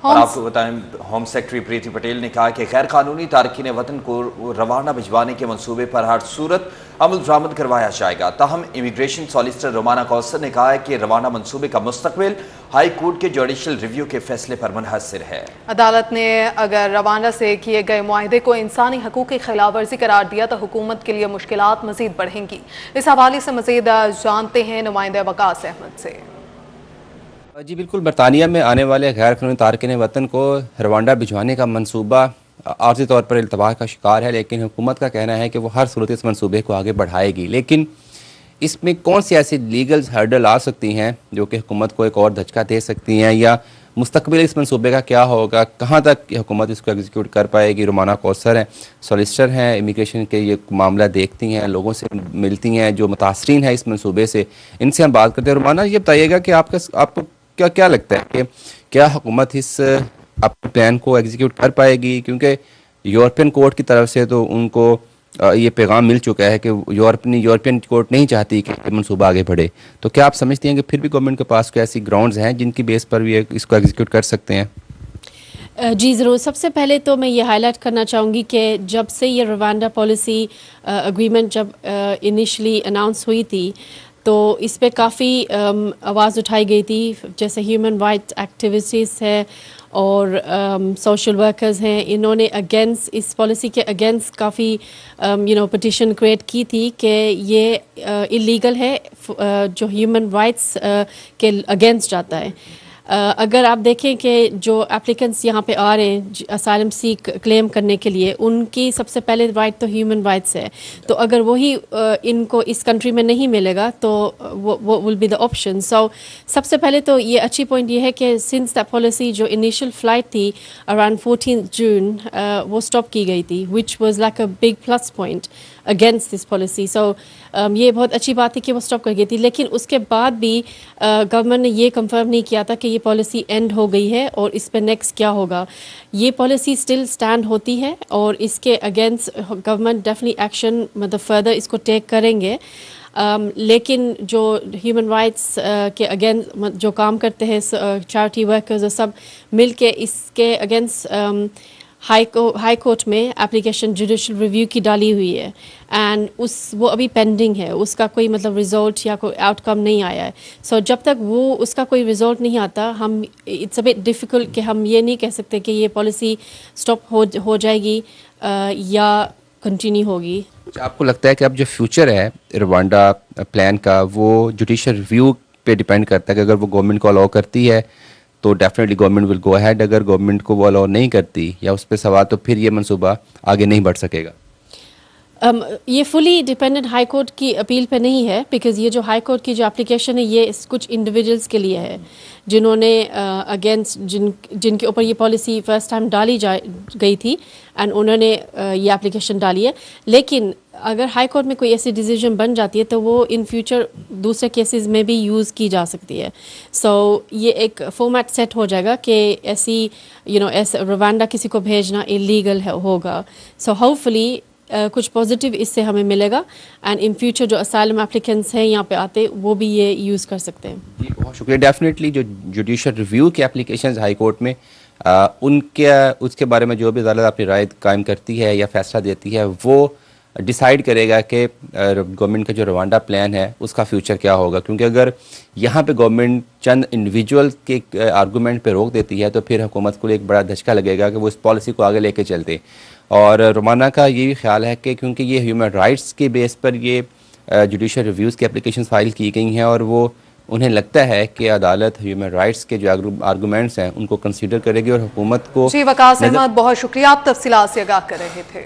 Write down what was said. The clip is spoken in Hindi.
और आपको बताएं, होम सेक्रेटरी प्रीति पटेल ने कहा कि गैर कानूनी तारकीन वतन को रवाना भिजवाने के मंसूबे पर हर सूरत अमल दरामद करवाया जाएगा। ताहम इमिग्रेशन सॉलिसिटर रोमाना कौसर ने कहा है कि रवाना मंसूबे का मुस्तकबिल हाई कोर्ट के जुडिशल रिव्यू के फैसले पर मुनहसर है। अदालत ने अगर रवाना से किए गए मुआहदे को इंसानी हकूक की खिलाफ वर्जी करार दिया तो हुकूमत के लिए मुश्किलात मजीद बढ़ेंगी। इस हवाले से मजीद जानते हैं नुमाइंदा वकास अहमद से। जी बिल्कुल, बरतानिया में आने वाले गैर कानूनी तारकिन वतन को रवांडा भिजवाने का मंसूबा आर्जी तौर पर इल्तबा का शिकार है, लेकिन हुकूमत का कहना है कि वो हर सूरत इस मंसूबे को आगे बढ़ाएगी। लेकिन इसमें कौन सी ऐसी लीगल हर्डल आ सकती हैं जो कि हुकूमत को एक और धचका दे सकती हैं, या मुस्तकबिल इस मंसूबे का क्या होगा, कहाँ तक हुकूमत इसको एग्जीक्यूट कर पाएगी। रोमाना कौसर हैं, सॉलिसिटर हैं, इमिग्रेशन के ये मामला देखती हैं, लोगों से मिलती हैं जो मुतासरीन है इस मंसूबे से, इनसे हम बात करते हैं। रोमाना, ये बताइएगा कि आपको क्या लगता है कि क्या हुकूमत इस अपने प्लान को एग्जीक्यूट कर पाएगी, क्योंकि यूरोपियन कोर्ट की तरफ से तो उनको ये पैगाम मिल चुका है कि यूरोपियन कोर्ट नहीं चाहती कि मनसूबा आगे बढ़े। तो क्या आप समझती हैं कि फिर भी गवर्नमेंट के पास कोई ऐसी ग्राउंड्स हैं जिनकी बेस पर भी इसको एग्जीक्यूट कर सकते हैं? जी ज़रूर। सबसे पहले तो मैं ये हाईलाइट करना चाहूँगी कि जब से ये रवांडा पॉलिसी एग्रीमेंट जब इनिशली अनाउंस हुई थी तो इस पर काफ़ी आवाज़ उठाई गई थी, जैसे ह्यूमन राइट्स एक्टिविस्ट्स है और सोशल वर्कर्स हैं, इन्होंने अगेंस्ट इस पॉलिसी के अगेंस्ट काफ़ी पिटिशन क्रिएट की थी कि ये इलीगल है, जो ह्यूमन राइट्स के अगेंस्ट जाता है। अगर आप देखें कि जो एप्लीकेंट्स यहाँ पे आ रहे हैं असाइलम सीक क्लेम करने के लिए, उनकी सबसे पहले राइट तो ह्यूमन राइट्स है। तो अगर वही इनको इस कंट्री में नहीं मिलेगा तो वो will be the option. So सबसे पहले तो ये अच्छी पॉइंट ये है कि सिंस द पॉलिसी जो इनिशियल फ्लाइट थी अराउंड 14 जून वो स्टॉप की गई थी, which was like a big plus point against this policy. So ये बहुत अच्छी बात है कि वो स्टॉप कर गई थी, लेकिन उसके बाद भी गवर्नमेंट ने ये कंफर्म नहीं किया था कि ये पॉलिसी एंड हो गई है और इस पर नेक्स्ट क्या होगा। ये पॉलिसी स्टिल स्टैंड होती है और इसके अगेंस्ट गवर्नमेंट डेफिनेटली एक्शन मतलब फर्दर इसको टेक करेंगे। लेकिन जो ह्यूमन राइट्स के अगेंस्ट जो काम करते हैं चैरिटी वर्कर्स और सब मिल के इसके अगेंस्ट हाई कोर्ट में एप्लीकेशन जुडिशल रिव्यू की डाली हुई है एंड वो अभी पेंडिंग है, उसका कोई मतलब रिजल्ट या कोई आउटकम नहीं आया है। सो जब तक वो उसका कोई रिजल्ट नहीं आता, हम इट्स अ बिट डिफ़िकल्ट कि हम ये नहीं कह सकते कि ये पॉलिसी स्टॉप हो जाएगी या कंटिन्यू होगी। आपको लगता है कि अब जो फ्यूचर है रवांडा प्लान का वो जुडिशल रिव्यू पे डिपेंड करता है कि अगर वो गवर्नमेंट को अलाउ करती है तो definitely government will go ahead, अगर गवर्नमेंट को वो अलाउ नहीं करती या उस पर सवाल तो फिर ये मंसूबा आगे नहीं बढ़ सकेगा? ये फुली डिपेंडेंट हाई कोर्ट की अपील पे नहीं है, बिकॉज ये जो हाई कोर्ट की जो एप्लीकेशन है ये कुछ इंडिविजुअल्स के लिए है जिन्होंने अगेंस्ट जिनके ऊपर ये पॉलिसी फर्स्ट टाइम डाली गई थी एंड उन्होंने ये एप्लीकेशन डाली है। लेकिन अगर हाई कोर्ट में कोई ऐसी डिसीजन बन जाती है तो वो इन फ्यूचर दूसरे केसेस में भी यूज़ की जा सकती है। सो ये एक फॉर्मेट सेट हो जाएगा कि ऐसी ऐसे रवांडा किसी को भेजना इलीगल होगा। सो होपफुली कुछ पॉजिटिव इससे हमें मिलेगा एंड इन फ्यूचर जो असाइलम एप्लीकेंट्स हैं यहाँ पे आते वो भी ये यूज़ कर सकते हैं। जी बहुत शुक्रिया। डेफिनेटली जो जुडिशल रिव्यू की एप्लीकेशंस हाई कोर्ट में उसके बारे में जो भी अदालत अपनी राय कायम करती है या फैसला देती है वो डिसाइड करेगा कि गवर्नमेंट का जो रवांडा प्लान है उसका फ्यूचर क्या होगा। क्योंकि अगर यहाँ पे गवर्नमेंट चंद इंडिविजुअल के आर्गूमेंट पे रोक देती है तो फिर हुकूमत को एक बड़ा धचका लगेगा कि वो इस पॉलिसी को आगे लेके चलते। और रोमाना का ये भी ख्याल है कि क्योंकि ये ह्यूमन राइट्स के बेस पर ये जुडिशल रिव्यूज़ की एप्लीकेशन फाइल की गई हैं और वो उन्हें लगता है कि अदालत ह्यूमन राइट्स के जो आर्गूमेंट्स हैं उनको कंसीडर करेगी और हुकूमत को। जी वकास अहमद, बहुत शुक्रिया, आप तफसीलात से आगाह कर रहे थे।